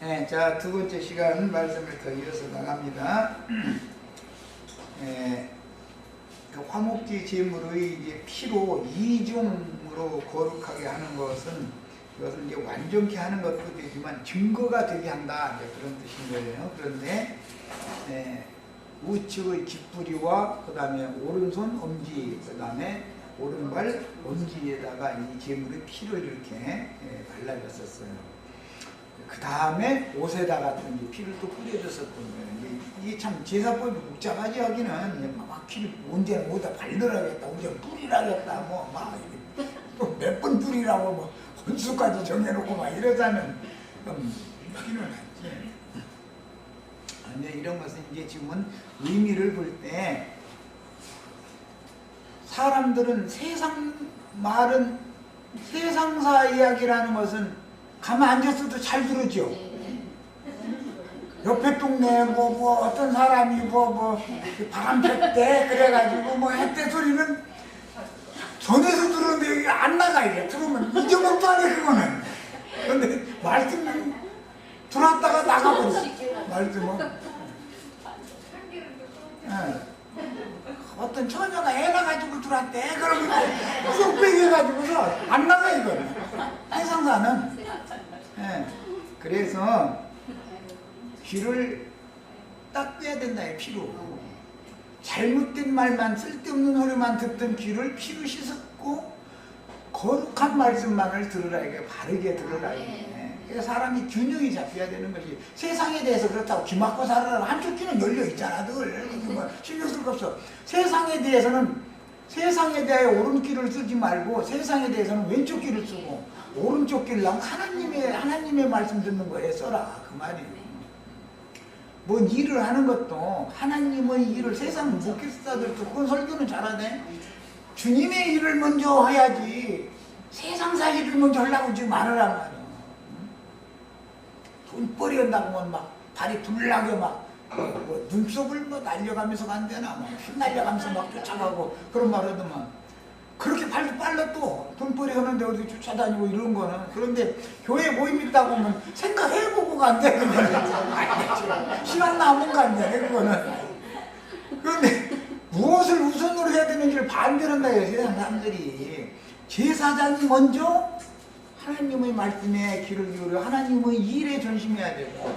네, 자, 두 번째 시간 말씀을 더 이어서 나갑니다. 그 화목제 제물의 이제 피로 이중으로 거룩하게 하는 것은 이것은 이제 완전케 하는 것도 되지만 증거가 되게 한다, 이제 그런 뜻인 거예요. 그런데 우측의 깃뿌리와 그 다음에 오른손 엄지, 그 다음에 오른발 엄지에다가 이 제물의 피를 이렇게 발라줬었어요. 그 다음에 옷에다가 이제 피를 또 뿌려줬었던 거예요. 이게 참 제사법이 복잡하지 하기는 막 피를 언제 어디다 발라야겠다, 언제 뿌리라겠다, 뭐 막 또 몇 번 뿌리라고 뭐 혼수까지 정해놓고 막 이러자면 피는 하지. 근데 이런 것은 이제 지금은 의미를 볼 때 사람들은 세상사 이야기라는 것은 가만 앉았어도 잘 들었죠. 옆에 동네 뭐 어떤 사람이 바람 폈대 그래가지고 뭐 했대 소리는 전에서 들었는데 여기 안 나가. 이게 들으면 잊어먹도 안 해 그거는. 그런데 말씀 들었다가 나가버려. 말씀은 어떤 처녀가 애 낳아가지고 들어왔대 그러면 쏙 빼겨가지고서 안 나가 이거는. 세상사는. 그래서 귀를 닦아야 된다, 피로. 잘못된 말만, 쓸데없는 소리만 듣던 귀를 피로 씻었고 거룩한 말씀만을 들으라, 이게 바르게 들으라. 그래서 사람이 균형이 잡혀야 되는 것이. 세상에 대해서 그렇다고 귀 막고 살아라. 한쪽 귀는 열려 있잖아, 늘. 뭐 신경 쓸 거 없어. 세상에 대해서는 세상에 대해 오른귀를 쓰지 말고 세상에 대해서는 왼쪽 귀를 쓰고 오른쪽 귀를 하나님의 말씀 듣는 거에 써라, 그 말이에요. 뭔 일을 하는 것도 하나님의 일을 세상 목회자들도 그건 설교는 잘하네. 주님의 일을 먼저 해야지 세상사 일을 먼저 하려고 지금 말하란 말이야. 돈벌이 한다고 막 발이 불나게 막 눈썹을 날려가면서 간대나 막 휘날려가면서 막 쫓아가고 그런 말 하더만. 그렇게 발도 빨라 또 돈벌이 하는데 어디 쫓아다니고 이런 거는. 그런데 교회 모임 있다고 하면 생각해보고 간대. 시간 남은 거 아니야 그거는. 그런데 무엇을 우선으로 해야 되는지를 반대한다 세상 사람들이. 제사장이 먼저 하나님의 말씀에 귀를 기울여 하나님의 일에 전심해야 되고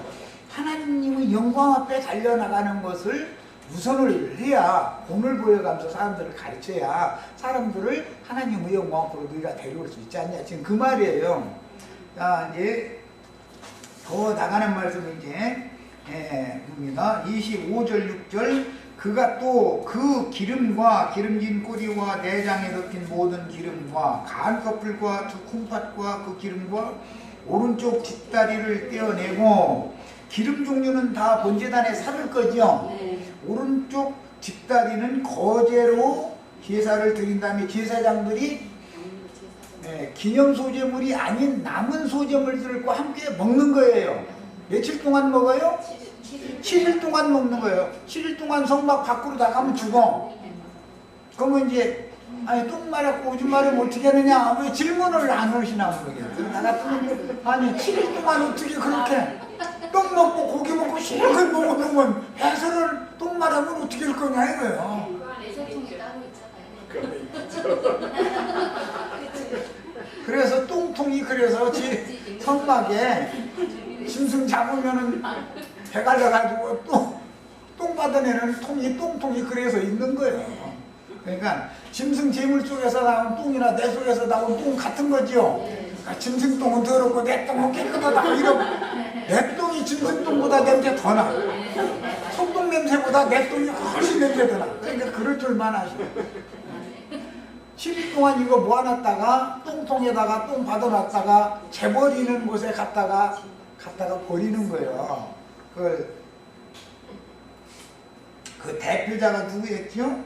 하나님의 영광 앞에 달려나가는 것을 우선을 해야 본을 보여가면서 사람들을 가르쳐야 사람들을 하나님의 영광 앞으로 너희가 데려올 수 있지 않냐, 지금 그 말이에요. 자, 이제 더 나가는 말씀이 이제 봅니다. 25절 6절 그가 또 그 기름과 기름진 꼬리와 내장에 덮인 모든 기름과 간커플과 두 콩팥과 그 기름과 오른쪽 뒷다리를 떼어내고, 기름 종류는 다 번제단에 사를 거죠. 오른쪽 뒷다리는 거제로 제사를 드린 다음에 제사장들이 기념 소제물이 아닌 남은 소제물들과 함께 먹는 거예요. 며칠 동안 먹어요? 7일 동안 먹는 거예요. 7일 동안 성막 밖으로 나가면 죽어. 그러면 이제 똥 마렵고 오줌 마렵고 어떻게 하느냐, 왜 질문을 안 하시나 모르겠어요. 나 같으면 아니 7일 동안 어떻게 그렇게 똥 먹고 고기 먹고 실컷 먹어놓으면 해서를 똥 마르면 어떻게 할 거냐 이거예요. 그래서 똥통이 그래서 성막에 짐승 잡으면은 배 갈려가지고 똥 받아내는 똥통이 그래서 있는 거예요. 그러니까 짐승 제물 속에서 나온 똥이나 내 속에서 나온 똥 같은 거죠. 그러니까 짐승 똥은 더럽고 내 똥은 깨끗하다 이러고, 내 똥이 짐승 똥보다 냄새 더 나. 소똥 냄새보다 내 똥이 훨씬 냄새 더 나. 그러니까 그럴 줄만 아시고 7일 동안 이거 모아놨다가 똥통에다가 똥 받아놨다가 재버리는 곳에 갖다가 버리는 거예요. 그 대표자가 누구였죠?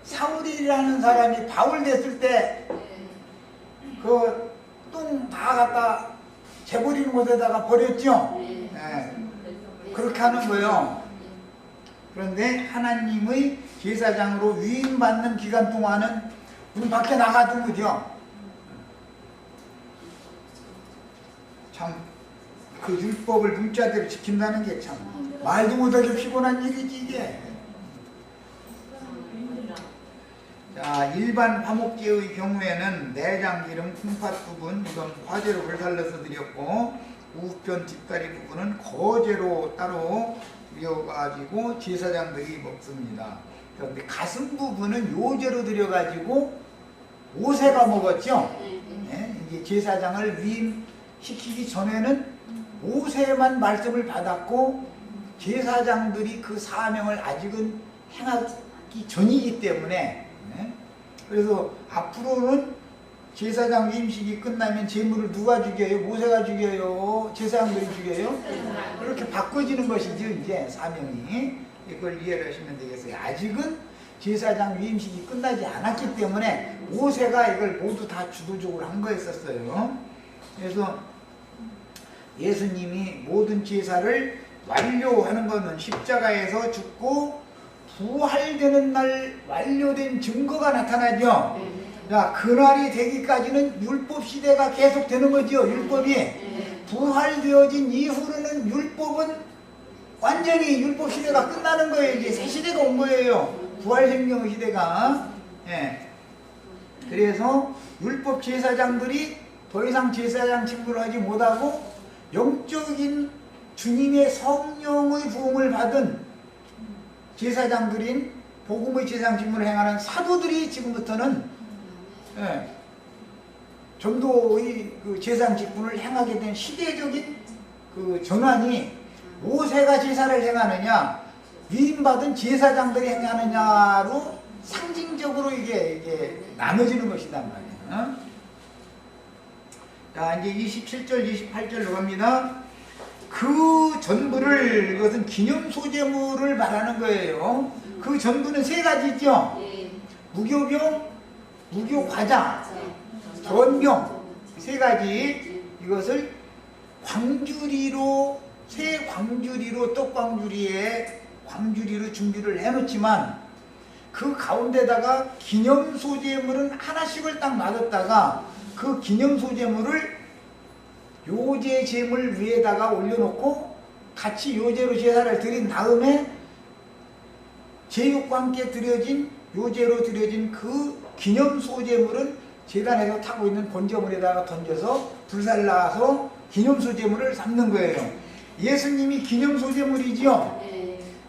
사울이라는 사람이 바울 됐을 때 그 똥 다 갖다 재버리는 곳에다가 버렸죠? 그렇게 하는 거예요. 그런데 하나님의 제사장으로 위임받는 기간 동안은 문 밖에 나가둔 거죠. 참 그 율법을 문자대로 지킨다는 게 참 말도 못하게 피곤한 일이지 이게. 자, 일반 화목제의 경우에는 내장, 기름, 콩팥 부분 이건 화제로 불살라서 드렸고, 우편 뒷다리 부분은 거제로 따로 드려가지고 제사장들이 먹습니다. 그런데 가슴 부분은 요제로 드려가지고 모세가 먹었죠. 네? 이게 제사장을 위임시키기 전에는 모세만 말씀을 받았고, 제사장들이 그 사명을 아직은 행하기 전이기 때문에, 네? 그래서 앞으로는 제사장 위임식이 끝나면 제물을 누가 죽여요? 모세가 죽여요? 제사장들이 죽여요? 그렇게 바꿔지는 것이죠, 이제 사명이. 이걸 이해를 하시면 되겠어요. 아직은 제사장 위임식이 끝나지 않았기 때문에 모세가 이걸 모두 다 주도적으로 한 거였었어요. 그래서 예수님이 모든 제사를 완료하는 것은 십자가에서 죽고 부활되는 날 완료된 증거가 나타나죠. 자, 그날이 되기까지는 율법 시대가 계속 되는 거죠. 율법이 부활되어진 이후로는 율법은 완전히 율법 시대가 끝나는 거예요. 이제 새 시대가 온 거예요. 부활 생명 시대가. 예. 그래서 율법 제사장들이 더 이상 제사장 직분을 하지 못하고 영적인 주님의 성령의 부흥을 받은 제사장들인 복음의 제사장 직분을 행하는 사도들이 지금부터는 전도의 그 제사장 직분을 행하게 된 시대적인 그 전환이 모세가 제사를 행하느냐 위임받은 제사장들이 행하느냐로 상징적으로 이게 나눠지는 것이단 말이에요. 자, 이제 27절 28절로 갑니다. 그 전부를, 이것은 기념소재물을 말하는 거예요. 그 전부는 세 가지죠. 무교병, 무교과자, 전병, 세 가지. 이것을 광주리로, 새 광주리로, 떡광주리에 광주리로 준비를 해놓지만 그 가운데다가 기념소재물은 하나씩을 딱 놔뒀다가 그 기념소재물을 요제 제물 위에다가 올려놓고 같이 요제로 제사를 드린 다음에 제육과 함께 드려진 요제로 드려진 그 기념소재물은 제단에서 타고 있는 번제물에다가 던져서 불살라서 기념소재물을 삼는 거예요. 예수님이 기념소재물이죠.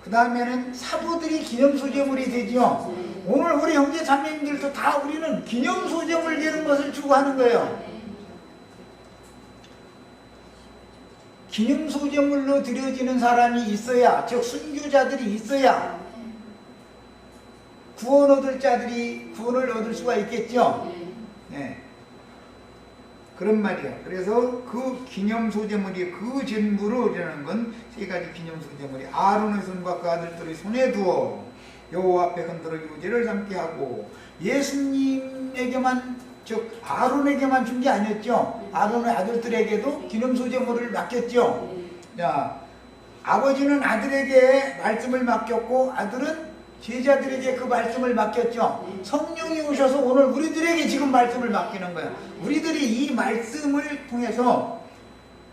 그 다음에는 사도들이 기념소재물이 되죠. 오늘 우리 형제 자매님들도 다 우리는 기념소재물 되는 것을 추구하는 거예요. 기념소재물로 드려지는 사람이 있어야, 즉 순교자들이 있어야 구원 얻을 자들이 구원을 얻을 수가 있겠죠. 네. 그런 말이야. 그래서 그 기념소재물이 그 전부로라는 건 세 가지 기념소재물이 아론의 손과 그 아들들의 손에 두어 여호와 앞에 흔들어 유제를 삼게 하고, 예수님에게만, 즉 아론에게만 준 게 아니었죠. 아론의 아들들에게도 기념소재물을 맡겼죠. 자, 아버지는 아들에게 말씀을 맡겼고 아들은 제자들에게 그 말씀을 맡겼죠. 성령이 오셔서 오늘 우리들에게 지금 말씀을 맡기는 거예요. 우리들이 이 말씀을 통해서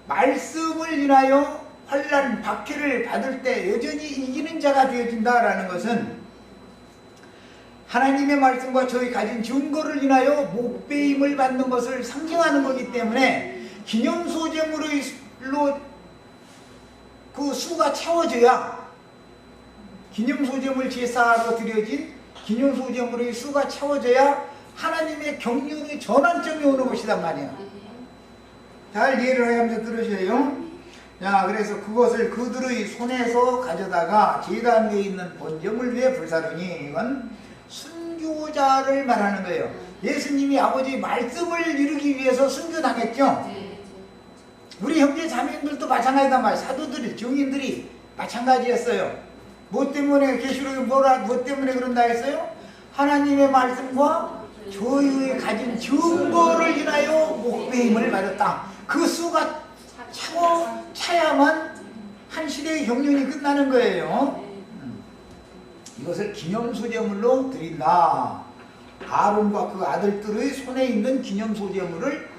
말씀을 인하여 환난, 박해를 받을 때 여전히 이기는 자가 되어진다라는 것은 하나님의 말씀과 저희 가진 증거를 인하여 목배임을 받는 것을 상징하는 거기 때문에 기념소재물로 그 수가 채워져야, 기념소재물 제사로 드려진 기념소재물의 수가 채워져야 하나님의 경륜의 전환점이 오는 것이란 말이에요. 잘 이해를 하면서 들으셔요. 자, 그래서 그것을 그들의 손에서 가져다가 제단 위에 있는 번제물 위에 불사르니, 이건 순교자를 말하는 거예요. 예수님이 아버지 말씀을 이루기 위해서 순교당했죠. 우리 형제 자매님들도 마찬가지단 말이에요. 사도들이, 증인들이 마찬가지였어요. 뭐 때문에 계시록에 뭐 때문에 그런다 했어요? 하나님의 말씀과 저희의 가진 증거를 인하여 목배임을 받았다. 그 수가 차야만 한 시대의 경륜이 끝나는 거예요. 이것을 기념소재물로 드린다. 아론과 그 아들들의 손에 있는 기념소재물을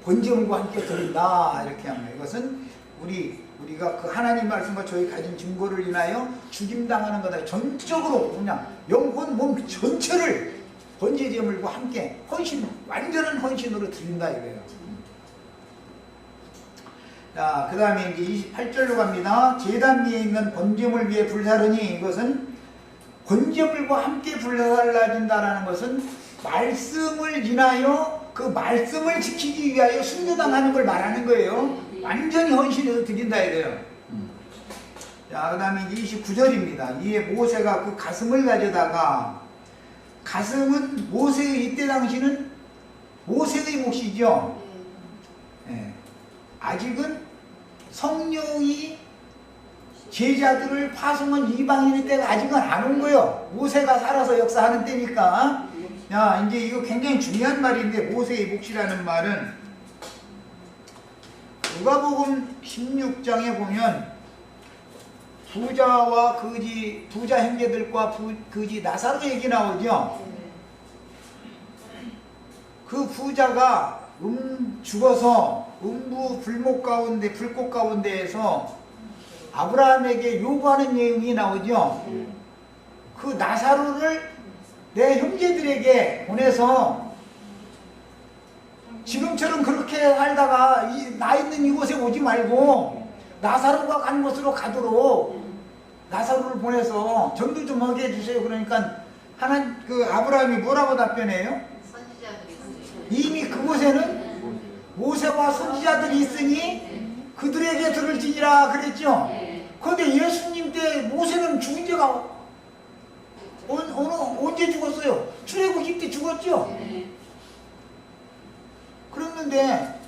번제물과 함께 드린다. 이렇게 합니다. 이것은 우리가 그 하나님 말씀과 저희 가진 증거를 인하여 죽임당하는 거다. 전적으로 그냥 영혼 몸 전체를 번제 제물과 함께 완전한 헌신으로 드린다 이거예요. 자, 그 다음에 이제 28절로 갑니다. 제단 위에 있는 번제물 위에 불사르니 이것은 번제물과 함께 불살라진다라는 것은 말씀을 인하여 그 말씀을 지키기 위하여 순교당하는 걸 말하는 거예요. 완전히 헌신해서 드린다 이래요. 자, 그 다음에 이제 29절입니다. 이에 모세가 그 가슴을 가져다가, 가슴은 모세의 이때 당시는 모세의 몫이죠. 예. 아직은 성령이 제자들을 파송한 이방인의 때가 아직은 안 온 거예요. 모세가 살아서 역사하는 때니까. 야, 이제 이거 굉장히 중요한 말인데, 모세의 몫이라는 말은 누가복음 16장에 보면 부자와 거지, 부자 형제들과 거지 나사로 얘기 나오죠. 그 부자가 죽어서 음부 불꽃 가운데에서 아브라함에게 요구하는 내용이 나오죠. 그 나사로를 내 형제들에게 보내서 지금처럼 그렇게 살다가 나 있는 이곳에 오지 말고 나사로가 간 곳으로 가도록 나사로를 보내서 전도 좀 하게 해주세요. 그러니까 그 아브라함이 뭐라고 답변해요? 이미 그곳에는 모세와 선지자들이 있으니 그들에게 들을지니라 그랬죠. 그런데 예수님 때 모세는 죽은 지가 언제 죽었어요? 출애굽기 때 죽었죠. 그랬는데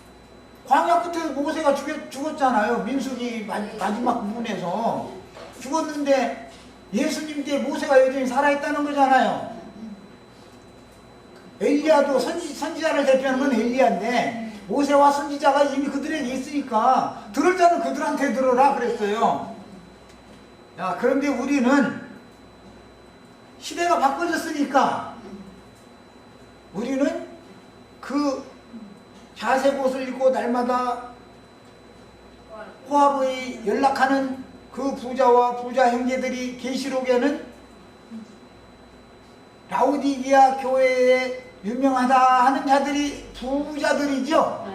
광야 끝에 모세가 죽었잖아요. 민수기 마지막 부분에서 죽었는데 예수님 때 모세가 여전히 살아있다는 거잖아요. 엘리야도 선지자를 대표하는 건 엘리야인데 모세와 선지자가 이미 그들에게 있으니까 들을 자는 그들한테 들어라 그랬어요. 야, 그런데 우리는 시대가 바꿔졌으니까 우리는 그 자세봇을 입고 날마다 호하루에 연락하는 그 부자와 부자 형제들이 계시록에는 라오디게아 교회에 유명하다 하는 자들이 부자들이죠.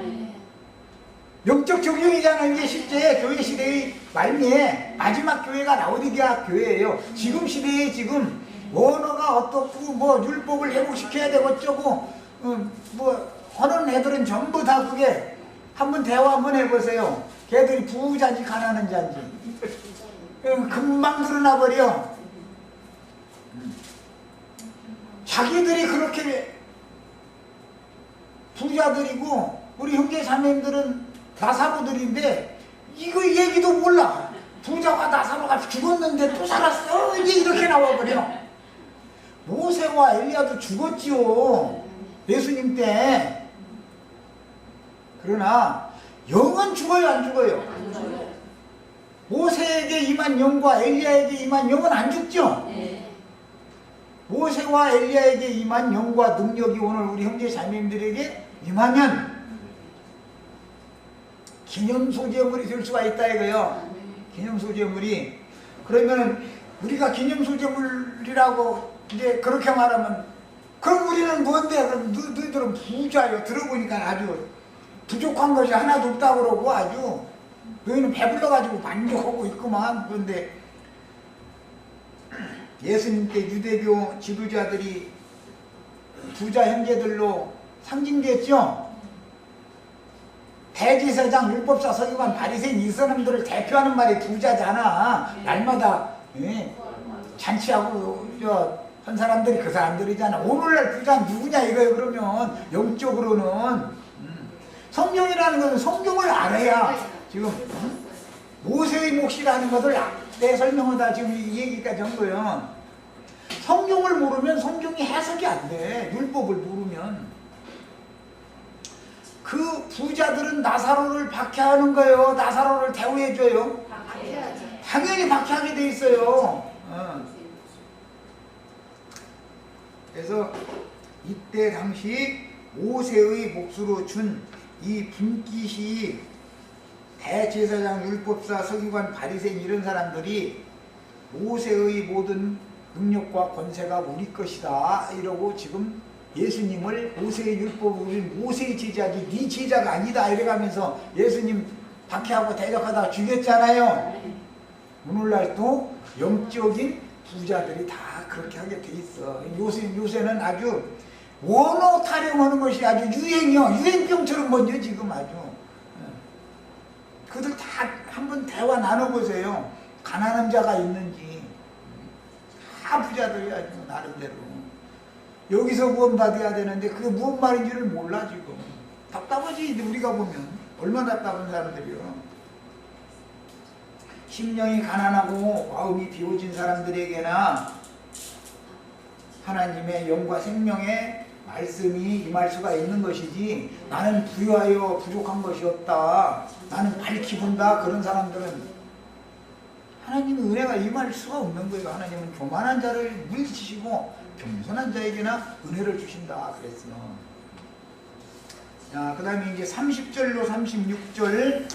영적 적용이잖아요. 이게 실제 교회 시대의 말미에 마지막 교회가 라오디게아 교회예요. 지금 시대에 지금 언어가 어떻고 뭐 율법을 회복시켜야 되고 어쩌고 뭐 하는 애들은 전부 다 그게 한번 대화 한번 해보세요. 걔들이 부자인지 가난한 자인지 금방 드러나 버려. 자기들이 그렇게 부자들이고 우리 형제 자매님들은 나사로들인데 이거 얘기도 몰라. 부자가 나사로가 죽었는데 또 살았어. 이제 이렇게 나와버려. 모세와 엘리야도 죽었지요. 예수님 때. 그러나 영은 죽어요, 안 죽어요? 안 죽어요. 모세에게 임한 영과 엘리야에게 임한 영은 안 죽죠? 네. 모세와 엘리야에게 임한 영과 능력이 오늘 우리 형제 자매님들에게 임하면 기념소재물이 될 수가 있다 이거요. 기념소재물이. 그러면 우리가 기념소재물이라고 이제 그렇게 말하면 그럼 우리는 뭔데? 그럼 너희들은 부자요. 들어보니까 아주 부족한 것이 하나도 없다고 그러고 아주 너희는 배불러가지고 만족하고 있구만. 그런데 예수님 때 유대교 지도자들이 부자 형제들로 상징됐죠. 대제사장, 율법사, 서기관, 바리새인 이 사람들을 대표하는 말이 부자잖아. 날마다 잔치하고 한 사람들이 그 사람들이잖아. 오늘날 부자는 누구냐 이거예요. 그러면 영적으로는 성경이라는 것은 성경을 알아야 지금 모세의 몫이라는 것을 내 설명하다 지금 이 얘기까지 한 거예요. 성경을 모르면 성경이 해석이 안 돼. 율법을 모르면. 그 부자들은 나사로를 박해하는 거예요. 나사로를 대우해줘요. 당연히 박해하게 돼 있어요. 그래서 이때 당시 모세의 몫으로 준 이 분깃이 대제사장, 율법사, 서기관, 바리새인 이런 사람들이 모세의 모든 능력과 권세가 우리 것이다 이러고 지금 예수님을 모세의 율법을 우리는 모세의 제자지 네 제자가 아니다 이래가면서 예수님 박해하고 대적하다가 죽였잖아요. 오늘날도 영적인 부자들이 다 그렇게 하게 돼 있어. 요새는 아주 원어 타령하는 것이 아주 유행이요. 유행병처럼 번져 지금 아주. 그들 다 한번 대화 나눠보세요. 가난한 자가 있는지. 다 부자들이 아주 나름대로. 여기서 구원 받아야 되는데 그게 무슨 말인지를 몰라 지금. 답답하지 우리가 보면. 얼마나 답답한 사람들이요. 심령이 가난하고 마음이 비워진 사람들에게나 하나님의 영과 생명의 말씀이 임할 수가 있는 것이지 나는 부유하여 부족한 것이 없다. 나는 밝히 본다. 그런 사람들은 하나님의 은혜가 임할 수가 없는 거예요. 하나님은 교만한 자를 물리치시고 겸손한 자에게나 은혜를 주신다. 그랬어요. 자, 그 다음에 이제 30절로 36절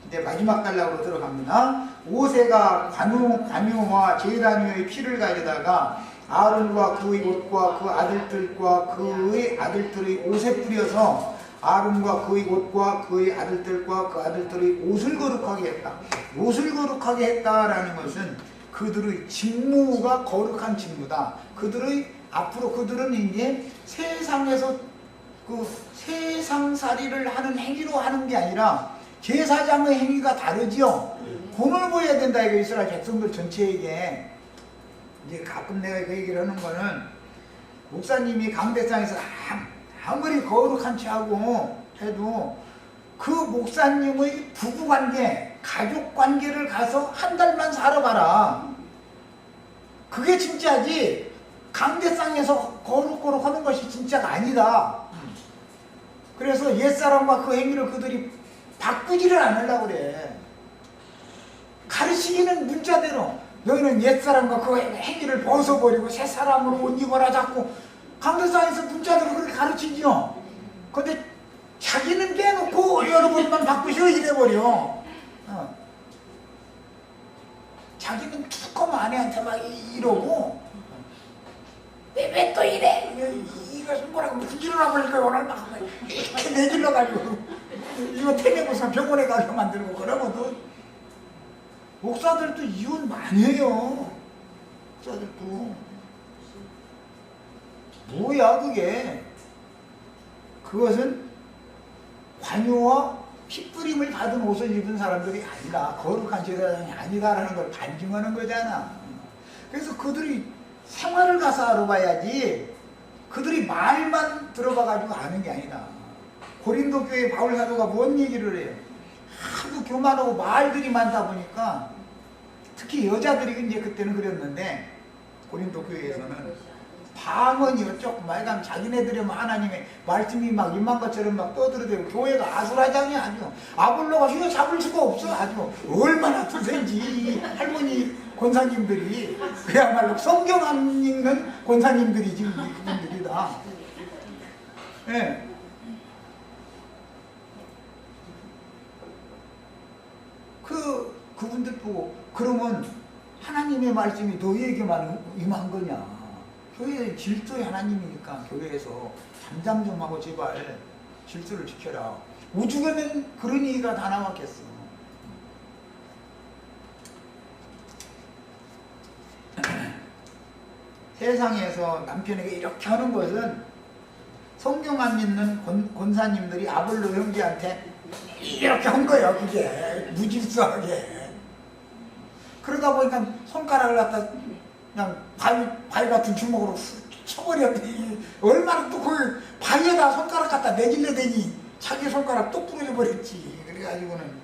이제 마지막 단락으로 들어갑니다. 모세가 관유와 제단 위에 피를 가져다가 아론과 그의 옷과 그 아들들과 그의 아들들의 옷에 뿌려서 아론과 그의 옷과 그의 아들들과 그 아들들의 옷을 거룩하게 했다. 옷을 거룩하게 했다라는 것은 그들의 직무가 거룩한 직무다. 앞으로 그들은 이제 세상에서 그 세상살이를 하는 행위로 하는 게 아니라 제사장의 행위가 다르지요. 본을 보여야 된다 이거 이스라엘 백성들 전체에게. 이제 가끔 내가 그 얘기를 하는 거는 목사님이 강대상에서 아무리 거룩한 체 하고 해도 그 목사님의 부부관계, 가족관계를 가서 한 달만 살아봐라. 그게 진짜지 강대상에서 거룩 하는 것이 진짜가 아니다. 그래서 옛사람과 그 행위를 그들이 바꾸지를 않으려고 그래. 가르치기는 문자대로 너희는 옛사람과 그 행위를 벗어버리고 새사람으로 옷 입어라 자꾸 강대상에서 문자대로 그렇게 가르치죠. 근데 자기는 빼놓고 여러분만 바꾸시오 이래버려. 자기는 툭하면 아내한테 막 이러고 왜 또 이래? 이것은 뭐라고 무슨 일을 하버릴까 오늘 막 이렇게 내질러가지고 이거 태매고사 병원에 가서 만들고 그러거든. 목사들도 이혼 많이 해요. 목사들도. 뭐야 그게. 그것은 관유와 핏부림을 받은 옷을 입은 사람들이 아니다. 거룩한 제사장이 아니다라는 걸 반증하는 거잖아. 그래서 그들이 생활을 가서 알아봐야지 그들이 말만 들어봐가지고 아는 게 아니다. 고린도 교회 바울 사도가 뭔 얘기를 해요? 하도 교만하고 말들이 많다 보니까 특히 여자들이 이제 그때는 그랬는데 고린도 교회에서는 방언이 어쩌고 말감 자기네들이 하나님의 말씀이 막 임한 것처럼 막 떠들어대고 교회가 아수라장이 아주 아볼로가 휘어 잡을 수가 없어. 아주 얼마나 드센지 할머니 권사님들이 그야말로 성경 안 읽는 권사님들이지 그분들이다. 예. 그분들 보고 그러면 하나님의 말씀이 너희에게만 임한 거냐. 교회의 질서의 하나님이니까 교회에서 잠잠 좀 하고 제발 질서를 지켜라. 오죽하면 그런 얘기가 다 나왔겠어. 세상에서 남편에게 이렇게 하는 것은 성경 안 믿는 권사님들이 아볼로 형제한테 이렇게 한 거예요. 그게 무질서하게. 그러다 보니까 손가락을 갖다 그냥 바위 같은 주먹으로 쳐버렸더니 얼마나 또 그 바위에다 손가락 갖다 내질러대니 자기 손가락 또 부러져 버렸지. 그래가지고는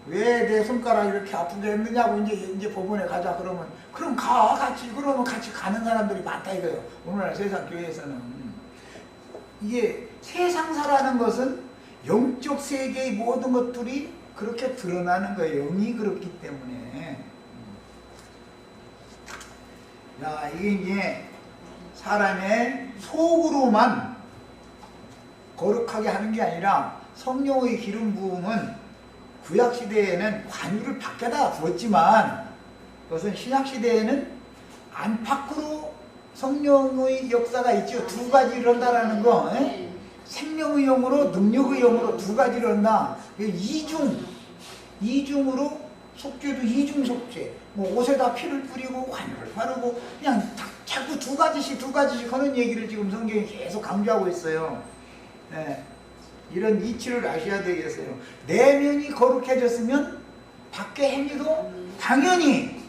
왜 내 손가락 이렇게 아프게 했느냐고 이제 법원에 가자 그러면 그럼 가 같이. 그러면 같이 가는 사람들이 많다 이거예요. 오늘날 세상 교회에서는. 이게 세상사라는 것은 영적 세계의 모든 것들이 그렇게 드러나는 거예요. 영이 그렇기 때문에. 야, 이게 이제 사람의 속으로만 거룩하게 하는 게 아니라 성령의 기름 부음은 구약 시대에는 관유를 밖에다 부었지만 그것은 신약 시대에는 안팎으로 성령의 역사가 있죠. 두 가지 이런다라는 거. 생명의 영으로 능력의 영으로 두 가지를 한다. 이중으로 속죄도 이중 속죄. 뭐 옷에다 피를 뿌리고 관유를 바르고 그냥 자꾸 두 가지씩 하는 얘기를 지금 성경이 계속 강조하고 있어요. 네. 이런 이치를 아셔야 되겠어요. 내면이 거룩해졌으면 밖의 행위도 당연히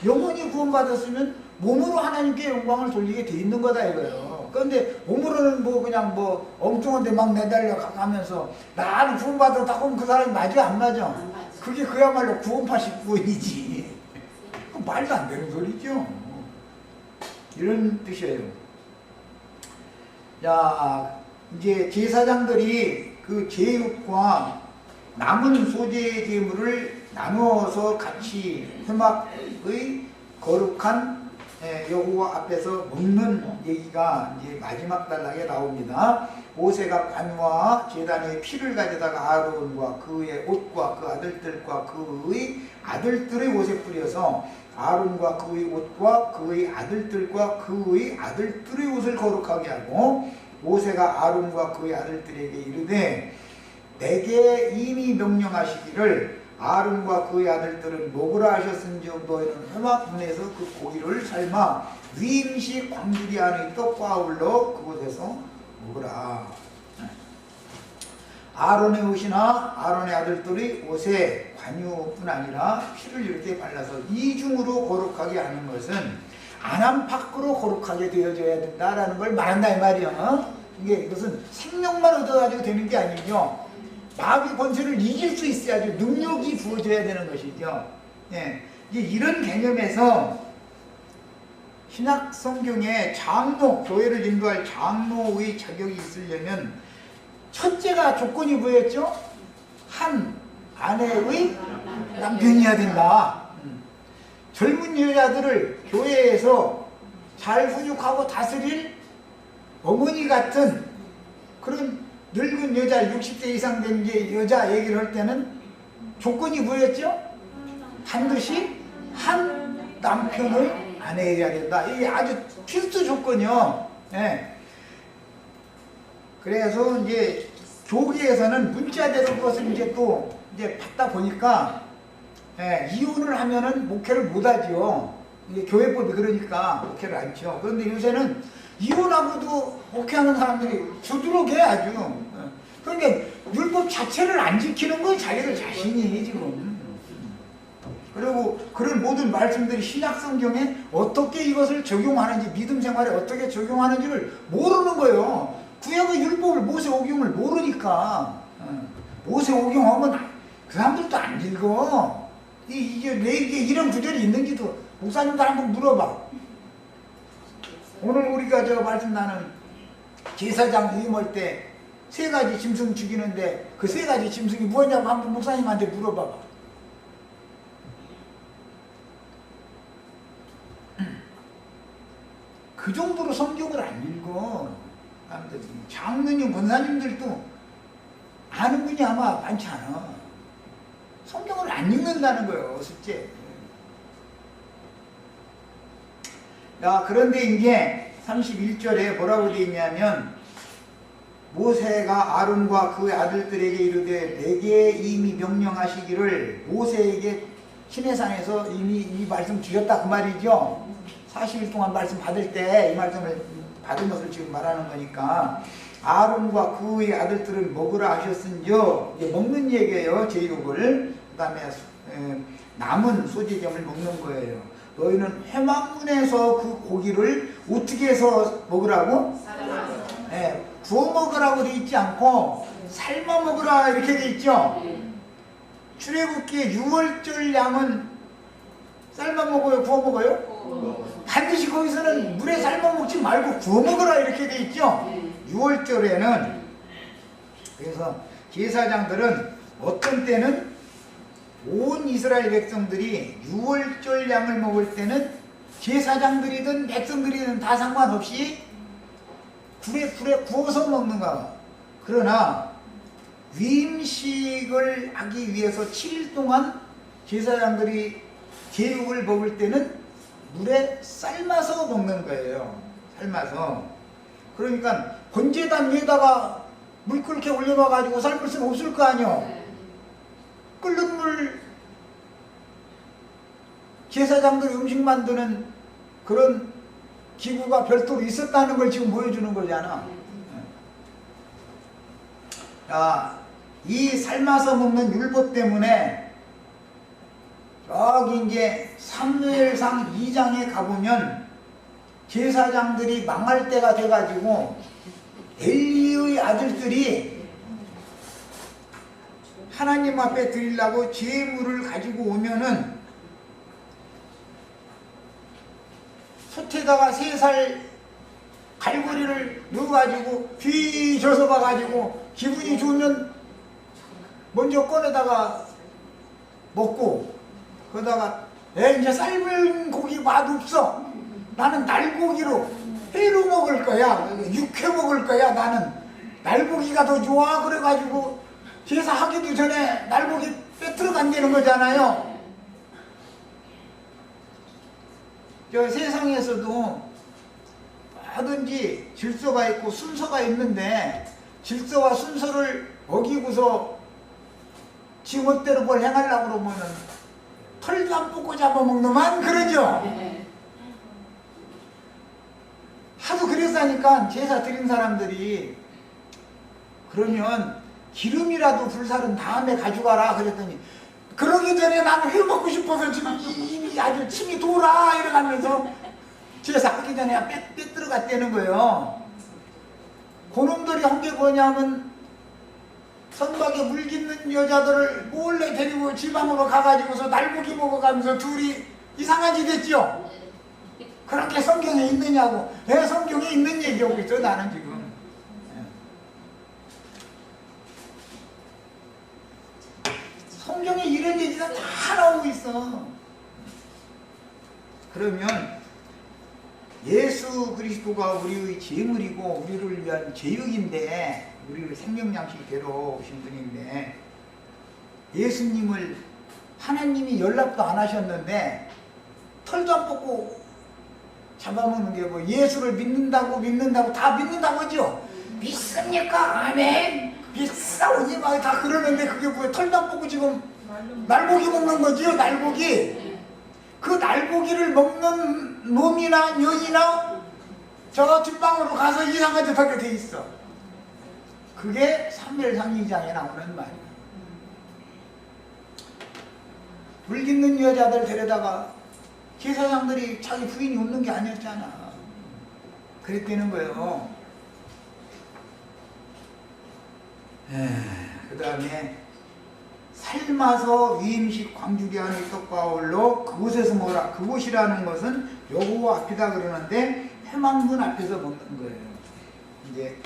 영혼이 구원받았으면 몸으로 하나님께 영광을 돌리게 돼 있는 거다 이거예요. 그런데 몸으로는 뭐 그냥 뭐 엉뚱한 데 막 내달려 가면서 나는 구원받았다고 하면 그 사람이 맞아 안 맞아? 그게 그야말로 구원파식 구원이지. 말도 안 되는 소리죠. 이런 뜻이에요. 자, 이제 제사장들이 그 제육과 남은 소재 제물을 나누어서 같이 회막의 거룩한 여호와 앞에서 먹는 얘기가 이제 마지막 단락에 나옵니다. 모세가 관과 제단의 피를 가져다가 아론과 그의 옷과 그 아들들과 그의 아들들의 옷에 뿌려서 아론과 그의 옷과 그의 아들들과 그의 아들들의 옷을 거룩하게 하고 모세가 아론과 그의 아들들에게 이르되 내게 이미 명령하시기를 아론과 그의 아들들은 먹으라 하셨은즉 너희는 회막 문에서 그 고기를 삶아 위임식 광주리 안의 떡과 아울러 그곳에서 먹으라. 아론의 옷이나 아론의 아들들의 옷에 관유뿐 아니라 피를 이렇게 발라서 이중으로 거룩하게 하는 것은 안안팎으로 거룩하게 되어져야 된다라는 걸 말한다 이 말이야. 이것은 생명만 얻어가지고 되는 게 아니죠. 마귀 권세를 이길 수 있어야지 능력이 부어져야 되는 것이죠. 예. 이제 이런 개념에서 신약 성경에 장로, 교회를 인도할 장로의 자격이 있으려면 첫째가 조건이 뭐였죠? 한 아내의 남편이어야 된다. 젊은 여자들을 교회에서 잘 훈육하고 다스릴 어머니 같은 그런 늙은 여자 60세 이상 된 게 여자 얘기를 할 때는 조건이 뭐였죠? 반드시 한 남편의 아내여야 된다. 이게 아주 필수 조건이요. 예. 그래서 이제 교계에서는 문자대로 그것을 이제 또 이제 받다 보니까 이혼을 하면은 목회를 못하지요. 이게 교회법이 그러니까 목회를 안 쳐. 그런데 요새는 이혼하고도 목회하는 사람들이 두드러게 아주. 그러니까 율법 자체를 안 지키는 거예요. 자기들 자신이 지금. 그리고 그런 모든 말씀들이 신약 성경에 어떻게 이것을 적용하는지 믿음 생활에 어떻게 적용하는지를 모르는 거예요. 구약의 율법을 모세오경을 모르니까. 모세오경하면 그 사람들도 안 읽어. 이게 이런 구절이 있는지도 목사님들 한번 물어봐. 오늘 우리가 저 말씀 나는 제사장 위임할 때 3가지 짐승 죽이는데 그 3가지 짐승이 뭐냐고 한번 목사님한테 물어봐봐. 그 정도로 성경을 안 읽어. 장로님, 권사님들도 아는 분이 아마 많지 않아. 성경을 안 읽는다는 거예요, 숫째. 야, 그런데 이제 31절에 뭐라고 되어 있냐면 모세가 아론과 그의 아들들에게 이르되 내게 이미 명령하시기를 모세에게 시내산에서 이미 이 말씀 주셨다 그 말이죠. 40일 동안 말씀 받을 때 이 말씀을 받은 것을 지금 말하는 거니까 아론과 그의 아들들은 먹으라 하셨은즉 이제 먹는 얘기예요. 제육을. 그 다음에 남은 소재점을 먹는 거예요. 너희는 회막문에서 그 고기를 어떻게 해서 먹으라고? 구워 먹으라고 돼 있지 않고 삶아 먹으라 이렇게 돼 있죠. 출애굽기의 6월절 양은 삶아 먹어요? 구워 먹어요? 반드시 거기서는 물에 삶아 먹지 말고 구워 먹으라 이렇게 돼 있죠. 6월절에는 그래서 제사장들은 어떤 때는 온 이스라엘 백성들이 6월절 양을 먹을 때는 제사장들이든 백성들이든 다 상관없이 불에 구워서 먹는가. 그러나 위임식을 하기 위해서 7일 동안 제사장들이 제육을 먹을 때는 물에 삶아서 먹는 거예요. 삶아서. 그러니까 번제단 위에다가 물 끓게 올려놔가지고 삶을 수는 없을 거 아니요. 끓는 물, 제사장들이 음식 만드는 그런 기구가 별도로 있었다는 걸 지금 보여주는 거잖아. 자, 이 삶아서 먹는 율법 때문에 저기 이제 사무엘상 2장에 가보면 제사장들이 망할 때가 돼가지고 엘리의 아들들이 하나님 앞에 드리려고 제물을 가지고 오면은 솥에다가 3살 갈고리를 넣어가지고 뒤져서 봐가지고 기분이 좋으면 먼저 꺼내다가 먹고, 그러다가 이제 삶은 고기 맛없어, 나는 날고기로 회로 먹을 거야, 육회 먹을 거야, 나는 날고기가 더 좋아. 그래가지고 제사하기도 전에 날고기 빼들어 간다는 거잖아요. 저 세상에서도 뭐든지 질서가 있고 순서가 있는데 질서와 순서를 어기고서 지멋대로 뭘 행하려고 그러면은 털도 안 뽑고 잡아먹는만 그러죠. 하도 그랬으니까 제사 드린 사람들이 그러면 기름이라도 불살은 다음에 가져가라 그랬더니 그러기 전에 나는 회 먹고 싶어서 지금 이미 아주 침이 돌아 이러면서 제사하기 전에 빼 들어갔다는 거예요. 그놈들이 한 게 뭐냐면 선박에 물 깃는 여자들을 몰래 데리고 지방으로 가가지고서 날고기 먹어가면서 둘이 이상한 짓 했죠. 그렇게 성경에 있느냐고. 왜 성경에 있는 얘기하고 있어 나는 지금. 성경에 이런 얘기가 다 나오고 있어. 그러면 예수 그리스도가 우리의 제물이고 우리를 위한 제육인데, 우리를 생명양식대로 오신 분인데, 예수님을 하나님이 연락도 안 하셨는데 털도 안 뽑고 잡아먹는 게 뭐 예수를 믿는다고 다 믿는다고 하죠. 믿습니까? 아멘. 믿사오니 막 다 그러는데 그게 뭐야? 털도 안 뽑고 지금 날고기 먹는 거지요. 날고기. 그 날고기를 먹는 놈이나 년이나 저 뒷방으로 가서 이상한 짓 하게 돼 있어. 그게 사무엘상 2장에 나오는 말이야. 물 깃는 여자들 데려다가 제사장들이 자기 부인이 없는 게 아니었잖아. 그랬다는 거예요. 그 다음에 삶아서 위임식 광주리 안의 떡과 어울러 그곳에서 뭐라, 그곳이라는 것은 여호와 앞이다 그러는데 회막문 앞에서 먹는 거예요. 이제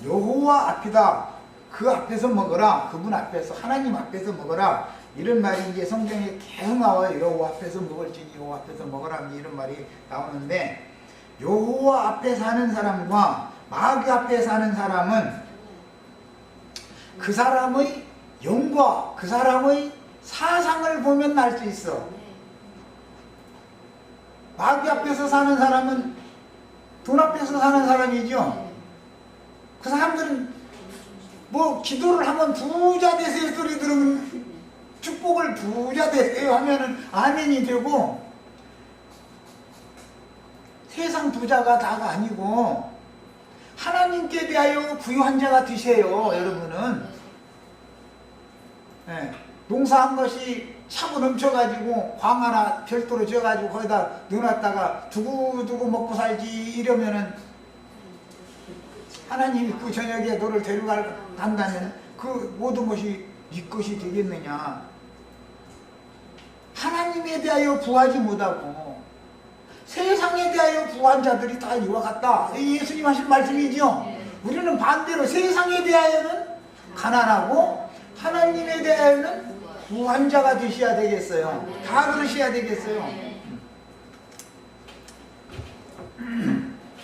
여호와 앞이다, 그 앞에서 먹어라, 그분 앞에서, 하나님 앞에서 먹어라, 이런 말이 이제 성경에 계속 나와요. 여호와 앞에서 먹을지니 여호와 앞에서 먹으라, 이런 말이 나오는데, 여호와 앞에 사는 사람과 마귀 앞에 사는 사람은 그 사람의 영과 그 사람의 사상을 보면 알 수 있어. 마귀 앞에서 사는 사람은 돈 앞에서 사는 사람이죠. 그 사람들은 뭐 기도를 하면 부자 되세요 소리 들으면, 축복을 부자 되세요 하면은 아멘이 되고, 세상 부자가 다가 아니고 하나님께 대하여 부유한 자가 되세요. 여러분은 농사한 것이 차고 넘쳐가지고 광 하나 별도로 지어가지고 거기다 넣어놨다가 두고두고 먹고 살지 이러면은 하나님이 그 저녁에 너를 데려간다면 그 모든 것이 네 것이 되겠느냐. 하나님에 대하여 부하지 못하고 세상에 대하여 부한 자들이 다 이와 같다. 예수님 하신 말씀이죠. 우리는 반대로 세상에 대하여는 가난하고 하나님에 대하여는 부한 자가 되셔야 되겠어요. 다 그러셔야 되겠어요.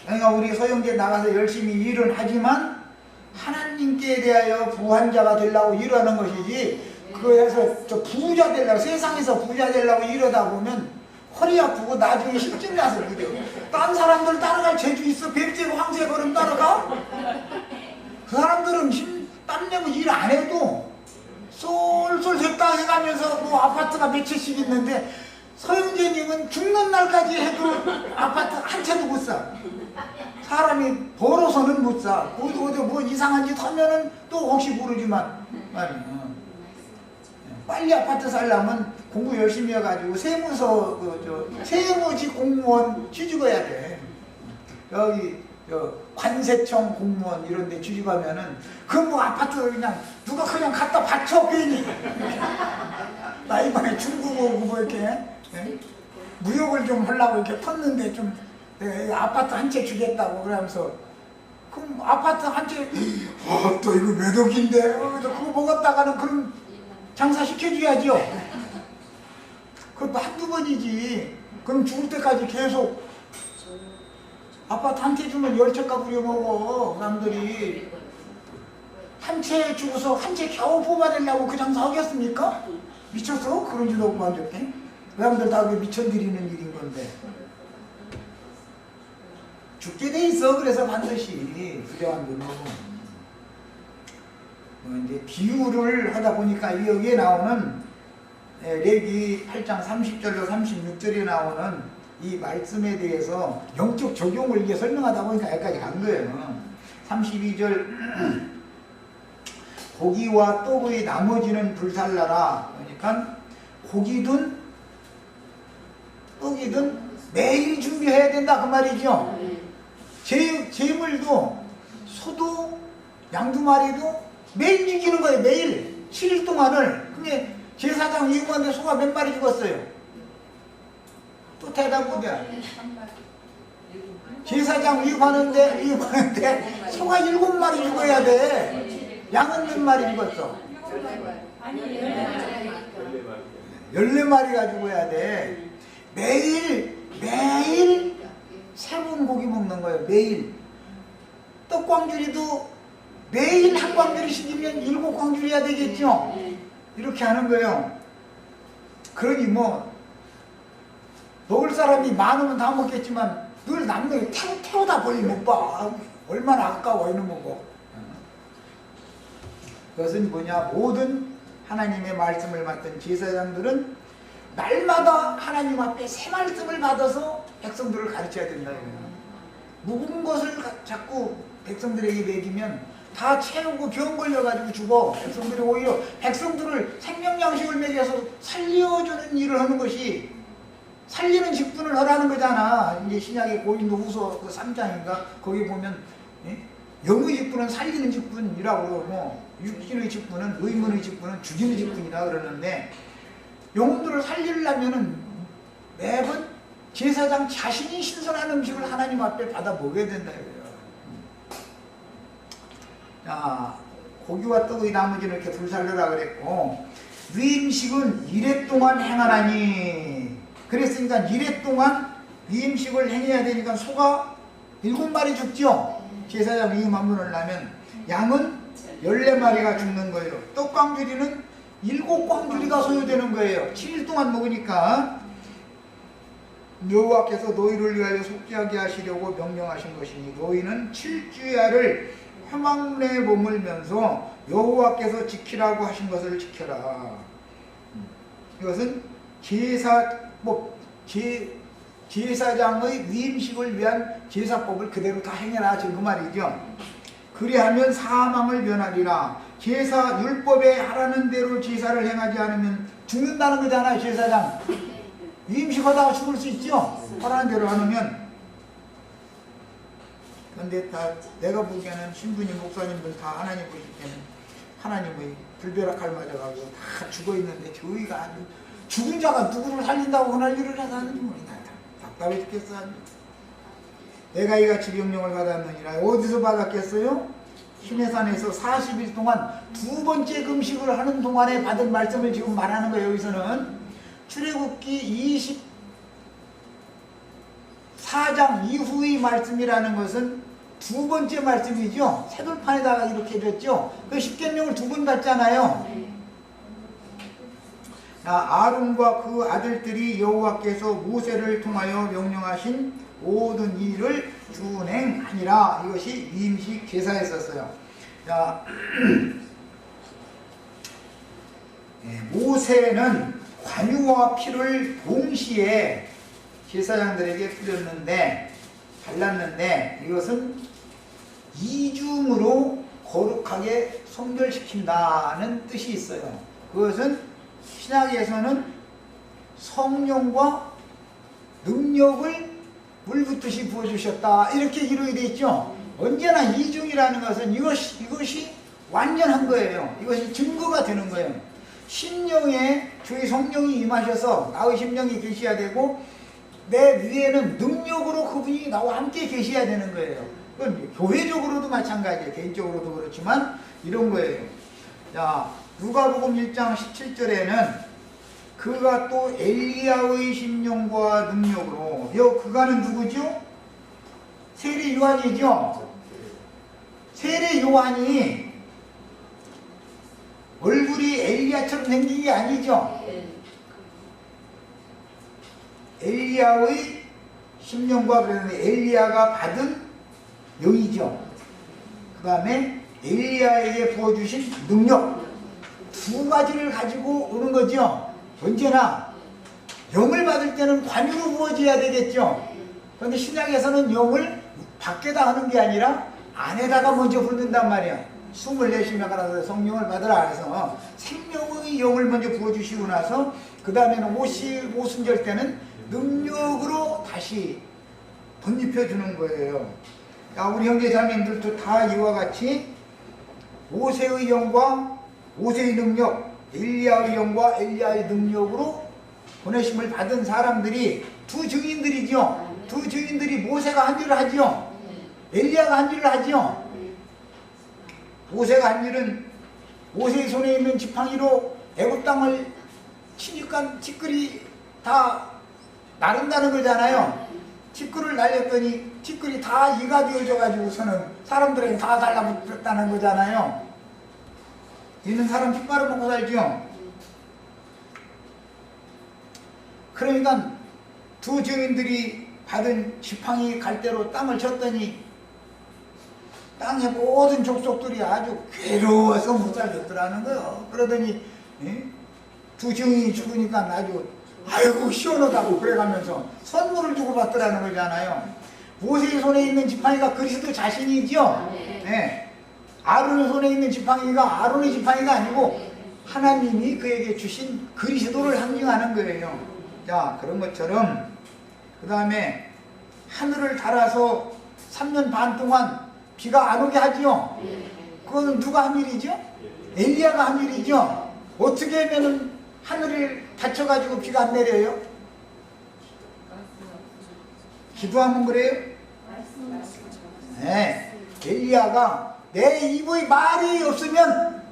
그러니까 우리 서영대 나가서 열심히 일은 하지만 하나님께 대하여 부한자가 되려고 이러는 것이지, 그래서 저 부자 되려고, 세상에서 부자 되려고 이러다 보면 허리 아프고 나중에 실증 나서 그래요. 딴 사람들 따라갈 재주 있어? 백제고 황제 걸음 따라가? 그 사람들은 땀 내고 일 안 해도 쏠쏠 됐다 해가면서 뭐 아파트가 몇 채씩 있는데, 서영재님은 죽는 날까지 해도 아파트 한 채도 못 사. 사람이 벌어서는 못 사. 어디 뭐 이상한 짓 하면은 또 혹시 모르지만 말이야. 빨리 아파트 살려면 공부 열심히 해가지고 세무서 세무직 공무원 취직해야 돼. 여기 관세청 공무원 이런 데 취직하면은 그 뭐 아파트 그냥 누가 그냥 갖다 바쳐 괜히. 나 이번에 중국 오고 뭐 이렇게 무역을 좀 하려고 이렇게 텄는데 좀 아파트 한 채 주겠다고 그러면서, 그럼 아파트 한 채 또 이거 몇 억인데 그래서 그거 먹었다가는 그럼 장사 시켜줘야죠. 그것도 한두 번이지. 그럼 죽을 때까지 계속 아파트 한 채 주면 10채가 부려먹어. 사람들이 한 채 주고서 한 채 겨우 뽑아내려고 그 장사 하겠습니까? 미쳤어? 그런 줄 없고 안 좋게. 사람들 다 그게 미천드리는 일인 건데 죽게 돼 있어. 그래서 반드시 부정한 거고. 이제 비유를 하다 보니까 여기에 나오는 레기 8장 30절로 36절에 나오는 이 말씀에 대해서 영적 적용을 이게 설명하다 보니까 여기까지 간 거예요. 32절 고기와 떡의 나머지는 불살라라. 그러니까 고기든 떡이든 매일 준비해야 된다 그 말이죠. 제물도 소도 양두 마리도 매일 죽이는 거예요. 매일 7일 동안을. 근데 제사장 이후한테 소가 몇 마리 죽었어요? 또 대답 못해. 제사장 이후하는데 소가 7마리 죽어야 돼. 양은 몇 마리 죽었어? 14마리가 죽어야 돼. 매일 새로운 고기 먹는 거예요. 매일. 떡광주리도 매일 한 광주리씩이면 7광주리야 되겠죠? 이렇게 하는 거예요. 그러니 뭐 먹을 사람이 많으면 다 먹겠지만 늘 남는 게 태우다 버리 못 봐. 얼마나 아까워 이놈 먹어. 그것은 뭐냐? 모든 하나님의 말씀을 맡은 제사장들은 날마다 하나님 앞에 새 말씀을 받아서 백성들을 가르쳐야 된다. 묵은 것을 자꾸 백성들에게 먹이면 다 채우고 병 걸려가지고 죽어. 백성들이 오히려 백성들을 생명양식을 먹여서 살려주는 일을 하는 것이 살리는 직분을 하라는 거잖아. 이제 신약의 고린도후서 그 3장인가 거기 보면 영의 직분은 살리는 직분이라고 그러고 육신의 직분은 의문의 직분은 죽이는 직분이다 그러는데, 영혼들을 살리려면은 매번 제사장 자신이 신선한 음식을 하나님 앞에 받아 먹어야 된다 이거예요. 자, 고기와 떡의 나머지는 이렇게 불살르라 그랬고, 위임식은 이래 동안 행하라니. 그랬으니까 이래 동안 위임식을 행해야 되니까 소가 7마리 죽죠. 제사장 위임 한 번을 하면 양은 14마리가 죽는 거예요. 떡광주리는 7광주리가 소요되는 거예요. 7일 동안 먹으니까. 여호와께서 너희를 위하여 속죄하게 하시려고 명령하신 것이니 너희는 7주야를 화막내에 머물면서 여호와께서 지키라고 하신 것을 지켜라. 이것은 제사장의 위임식을 위한 제사법을 그대로 다 행해라 지금 그 말이죠. 그리하면 사망을 면하리라. 제사 율법에 하라는 대로 제사를 행하지 않으면 죽는다는 거잖아요. 제사장 위임식 하다가 죽을 수 있죠. 하라는 대로 안 하면. 근데 다 내가 보기에는 신부님 목사님들 다 하나님 보실 때는 하나님의 불벼락할 맞아가지고 다 죽어있는데 저희가 아주 죽은 자가 누구를 살린다고 그날 일을 해서 하는지 모르겠다. 답답해 죽겠어. 내가 이같이 명령을 받았느니라. 어디서 받았겠어요? 시내산에서 40일 동안 2번째 금식을 하는 동안에 받은 말씀을 지금 말하는 거예요. 여기서는 출애굽기 24장 이후의 말씀이라는 것은 두 번째 말씀이죠. 새돌판에다가 이렇게 해줬죠. 그 십계명을 두 번 받잖아요. 아론과 그 아들들이 여호와께서 모세를 통하여 명령하신 모든 일을 준행하니라. 이것이 위임식 제사였었어요. 자, 모세는 관유와 피를 동시에 제사장들에게 뿌렸는데 발랐는데 이것은 이중으로 거룩하게 성결시킨다는 뜻이 있어요. 그것은 신약에서는 성령과 능력을 물 붓듯이 부어주셨다 이렇게 기록이 되어 있죠. 언제나 이중이라는 것은 이것이 완전한 거예요. 이것이 증거가 되는 거예요. 심령에 주의 성령이 임하셔서 나의 심령이 계셔야 되고 내 위에는 능력으로 그분이 나와 함께 계셔야 되는 거예요. 그건 교회적으로도 마찬가지예요. 개인적으로도 그렇지만 이런 거예요. 자, 누가복음 1장 17절에는 그가 또 엘리야의 심령과 능력으로, 그가는 누구죠? 세례 요한이죠. 세례 요한이 얼굴이 엘리야처럼 생긴 게 아니죠. 엘리야의 심령과 그러는데 엘리야가 받은 영이죠. 그 다음에 엘리야에게 부어주신 능력, 두 가지를 가지고 오는 거죠. 언제나 영을 받을 때는 관유로 부어져야 되겠죠. 그런데 신약에서는 영을 밖에다 하는 게 아니라 안에다가 먼저 붓는단 말이야. 숨을 내쉬며 가라서 성령을 받으라 해서 생명의 영을 먼저 부어주시고 나서 그 다음에는 오순절 때는 능력으로 다시 덧입혀 주는 거예요. 야, 우리 형제자매님들도 다 이와 같이 모세의 영과 모세의 능력, 엘리야의 영과 엘리야의 능력으로 보내심을 받은 사람들이 두 증인들이죠. 두 증인들이 모세가 한 일을 하죠. 엘리야가 한 일을 하죠. 모세가 한 일은 모세의 손에 있는 지팡이로 애굽 땅을 치니까 티끌이 다 나른다는 거잖아요. 티끌을 날렸더니 티끌이 다 이가 되어져 가지고서는 사람들에게 다 달라붙었다는 거잖아요. 있는 사람 피 빨아먹고 살죠. 그러니까 두 증인들이 받은 지팡이 갈대로 땅을 쳤더니 땅의 모든 족속들이 아주 괴로워서 못 살겠더라는 거예요. 그러더니 두 증인이 죽으니까 아주 아이고 시원하다고 그래가면서 선물을 주고 받더라는 거잖아요. 모세의 손에 있는 지팡이가 그리스도 자신이죠. 네. 아론의 손에 있는 지팡이가 아론의 지팡이가 아니고 하나님이 그에게 주신 그리스도를 상징하는 거예요. 자, 그런 것처럼 그 다음에 하늘을 달아서 3년 반 동안 비가 안 오게 하지요. 그건 누가 한 일이죠? 엘리야가 한 일이죠. 어떻게 하면은 하늘을 닫혀가지고 비가 안 내려요? 기도하면 그래요? 네. 엘리야가 내 입의 말이 없으면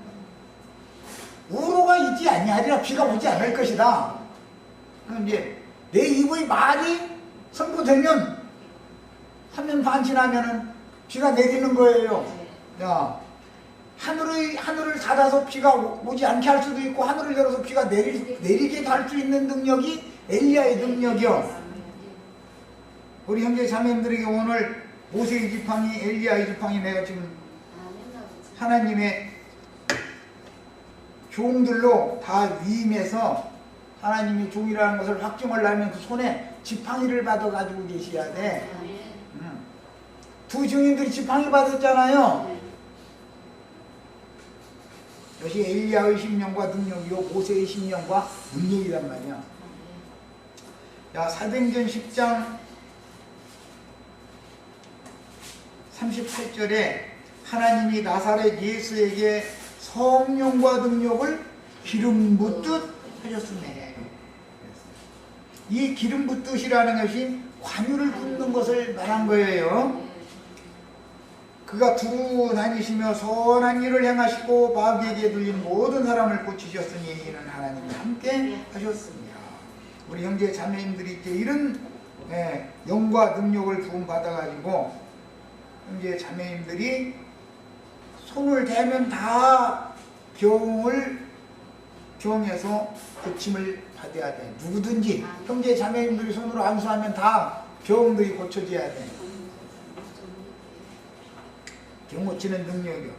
우로가 있지 아니하리라. 비가 오지 않을 것이다. 그럼 이제 내 입의 말이 선포되면 3년 반 지나면은 비가 내리는 거예요. 자, 하늘을 닫아서 비가 오지 않게 할 수도 있고 하늘을 열어서 비가 내리게 할 수 있는 능력이 엘리야의 능력이요. 우리 형제 자매님들에게 오늘 모세의 지팡이, 엘리야의 지팡이 내가 지금 하나님의 종들로 다 위임해서 하나님이 종이라는 것을 확증을 하면 그 손에 지팡이를 받아 가지고 계셔야 돼. 두 증인들이 지팡이 받았잖아요. 이것이 엘리야의 심령과 능력이요 모세의 심령과 능력이란 말이야. 야, 사도행전 10장 38절에 하나님이 나사렛 예수에게 성령과 능력을 기름 붓듯 하셨으네. 이 기름 붓듯이라는 것이 관유를 붓는 것을 말한 거예요. 그가 두루 다니시며 선한 일을 행하시고 마귀에게 들린 모든 사람을 고치셨으니 이는 하나님이 함께 하셨습니다. 우리 형제 자매님들이 이제 이런 영과 능력을 부음 받아가지고 형제 자매님들이 손을 대면 다 병에서 고침을 받아야 돼. 누구든지 형제 자매님들이 손으로 안수하면 다 병들이 고쳐져야 돼. 병 고치는 능력이요.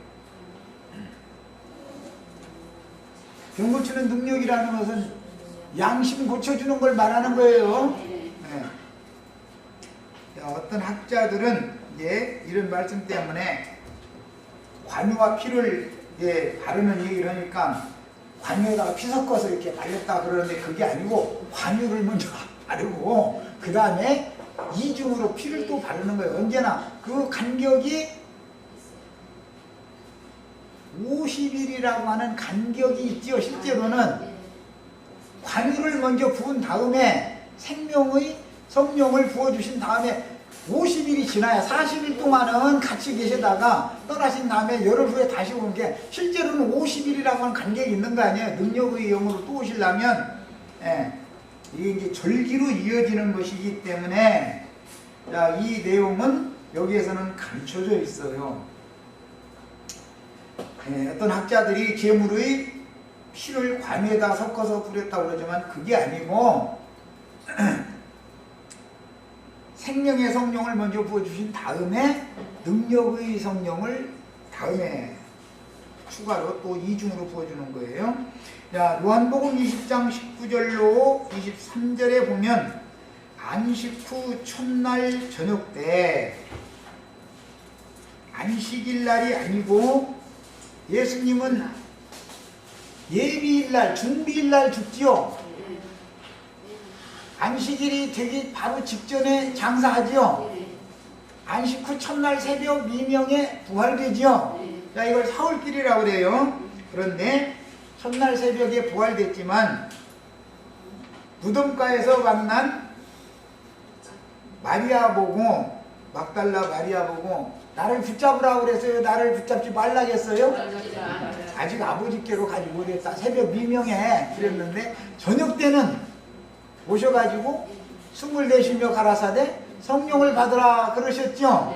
병 고치는 능력이라는 것은 양심 고쳐주는 걸 말하는 거예요. 네. 어떤 학자들은 이런 말씀 때문에 관유와 피를 바르는 얘기를 하니까 관유에다가 피 섞어서 이렇게 발렸다 그러는데 그게 아니고 관유를 먼저 바르고 그 다음에 이중으로 피를 또 바르는 거예요. 언제나 그 간격이 50일이라고 하는 간격이 있죠. 실제로는 관유를 먼저 부은 다음에 성령을 부어주신 다음에 50일이 지나야 40일 동안은 같이 계시다가 떠나신 다음에 열흘 후에 다시 오는 게 실제로는 50일이라고 하는 간격이 있는 거 아니에요. 능력의 영으로 또 오시려면 이게 이제 절기로 이어지는 것이기 때문에 이 내용은 여기에서는 감춰져 있어요. 어떤 학자들이 제물의 피를 관유에다 섞어서 뿌렸다고 그러지만 그게 아니고 생명의 성령을 먼저 부어주신 다음에 능력의 성령을 다음에 추가로 또 이중으로 부어주는 거예요. 자, 요한복음 20장 19절로 23절에 보면 안식 후 첫날 저녁 때 안식일 날이 아니고 예수님은 예비일 날, 준비일 날 죽지요. 안식일이 되기 바로 직전에 장사하지요. 안식 후 첫날 새벽 미명에 부활되지요. 자, 이걸 사흘길이라고 그래요. 그런데 첫날 새벽에 부활됐지만 무덤가에서 만난 마리아 보고, 막달라 마리아 보고 나를 붙잡으라고 그랬어요? 나를 붙잡지 말라겠어요? 아직 아버지께로 가지 못했다. 새벽 미명에 그랬는데 저녁 때는 오셔가지고 숨을 내쉬며 가라사대 성령을 받으라 그러셨죠?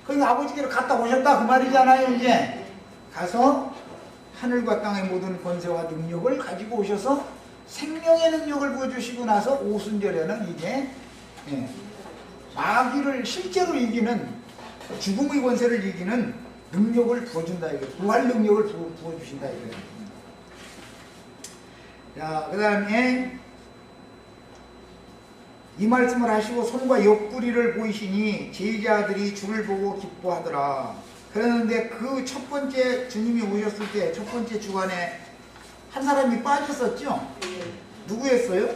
그러니까 아버지께로 갔다 오셨다 그 말이잖아요. 이제 가서 하늘과 땅의 모든 권세와 능력을 가지고 오셔서 생명의 능력을 부어주시고 나서 오순절에는 이제 마귀를 실제로 이기는 죽음의 권세를 이기는 능력을 부어준다 이거예요. 부활 능력을 부어주신다 이거예요. 자, 그 다음에 이 말씀을 하시고 손과 옆구리를 보이시니 제자들이 주를 보고 기뻐하더라. 그랬는데 그 첫 번째 주님이 오셨을 때 첫 번째 주간에 한 사람이 빠졌었죠? 누구였어요?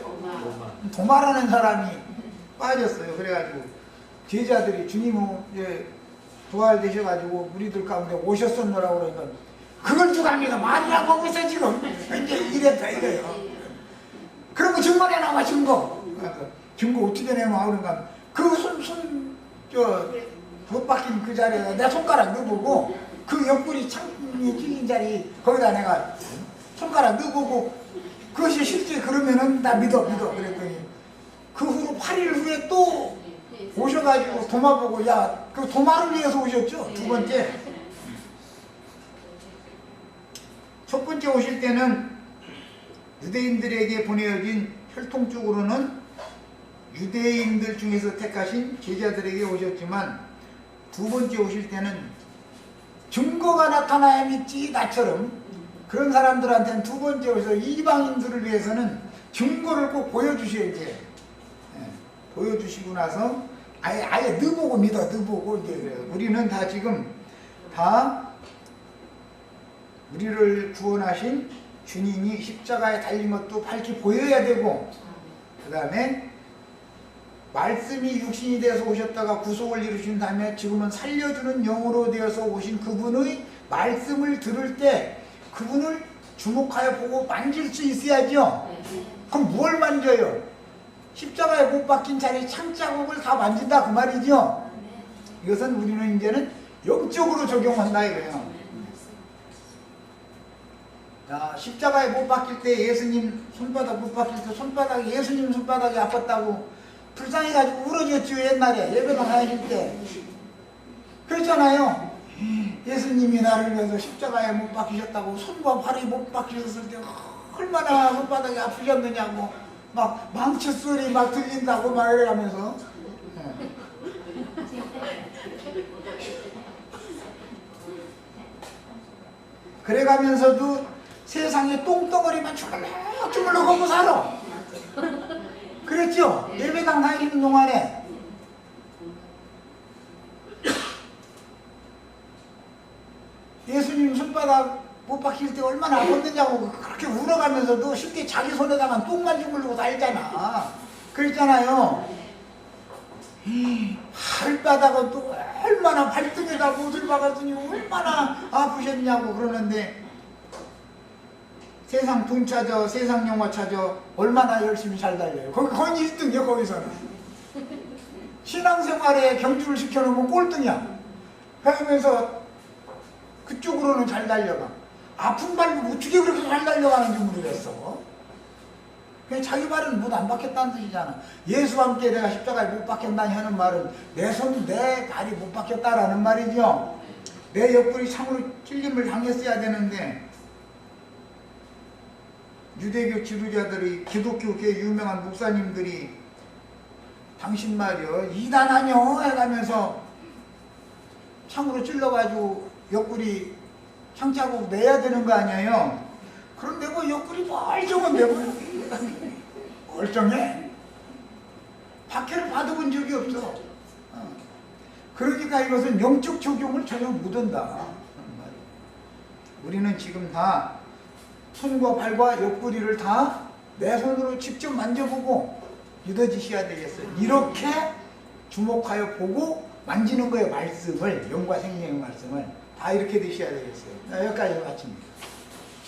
도마라는 사람이 빠졌어요. 그래가지고 제자들이 주님은 부활되셔가지고 우리들 가운데 오셨었노라고 그러니까 그걸 누가 합니까? 말이라고 하고 있어 지금. 이제 이랬다 이거예요. 그런 거 증거내 나와 증거. 증거 어떻게 내놔 그러니까 그 못 박힌 그 자리에다 내 손가락 넣어보고 그 옆구리 창이 찔린 자리 거기다 내가 손가락 넣어보고 그것이 실제 그러면은 나 믿어 그랬더니 그 후로 8일 후에 또 오셔가지고 도마 보고 야 그 도마를 위해서 오셨죠. 두 번째 첫 번째 오실 때는 유대인들에게 보내어진 혈통적으로는 유대인들 중에서 택하신 제자들에게 오셨지만 두 번째 오실 때는 증거가 나타나야 믿지 나처럼 그런 사람들한테는 두 번째 오셔서 이방인들을 위해서는 증거를 꼭 보여주셔야지. 보여주시고 나서 아예 너보고 믿어 너보고 이제 그래요. 우리는 다 지금 다 우리를 구원하신 주님이 십자가에 달린 것도 밝히 보여야 되고 그 다음에 말씀이 육신이 되어서 오셨다가 구속을 이루신 다음에 지금은 살려주는 영으로 되어서 오신 그분의 말씀을 들을 때 그분을 주목하여 보고 만질 수 있어야죠. 그럼 뭘 만져요? 십자가에 못 박힌 자리 창자국을 다 만진다 그 말이죠. 이것은 우리는 이제는 영적으로 적용한다 이거예요. 자, 십자가에 못 박힐 때 예수님 손바닥 못 박힐 때 손바닥이 예수님 손바닥이 아팠다고 불쌍해가지고 울어졌죠. 옛날에 예배당 하실 때 그렇잖아요. 예수님이 나를 위해서 십자가에 못 박히셨다고 손과 발이 못 박히셨을 때 얼마나 손바닥이 아프셨느냐고 막 망치 소리 막 들린다고 막 이래가면서 그래가면서도 세상에 똥덩어리만 주물럭주물럭 하고 살아. 그랬죠? 예배당 다니는 동안에 예수님 손바닥 못 박힐 때 얼마나 아팠느냐고 그렇게 울어가면서도 쉽게 자기 손에다가 똥만 주물르고 다녔잖아. 그랬잖아요. 발바닥은 또 얼마나 발등에다 못을 박았더니 얼마나 아프셨냐고 그러는데 세상 돈 찾아 세상 영화 찾아 얼마나 열심히 잘 달려요. 거기 1등이야 거기서는. 신앙생활에 경주를 시켜놓으면 꼴등이야. 그러면서 그쪽으로는 잘 달려가. 아픈 발로 어떻게 그렇게 잘 달려가는지 모르겠어. 그냥 자기 발은 못 안 박혔다는 뜻이잖아. 예수와 함께 내가 십자가에 못 박혔다니 하는 말은 내 손, 내 발이 못 박혔다라는 말이죠. 내 옆구리 창으로 찔림을 당했어야 되는데 유대교 지도자들이 기독교계 유명한 목사님들이 당신 말이여 이단하뇨 해가면서 창으로 찔러가지고 옆구리 창자국 내야 되는 거 아니에요. 그런데 뭐 옆구리 멀쩡한데 뭐 멀쩡해? 박해를 받아본 적이 없어. 그러니까 이것은 영적 적용을 전혀 못한다. 우리는 지금 다 손과 발과 옆구리를 다 내 손으로 직접 만져보고 믿어지셔야 되겠어요. 이렇게 주목하여 보고 만지는 거예요. 말씀을, 영과 생명의 말씀을 다 이렇게 드셔야 되겠어요. 여기까지 마칩니다.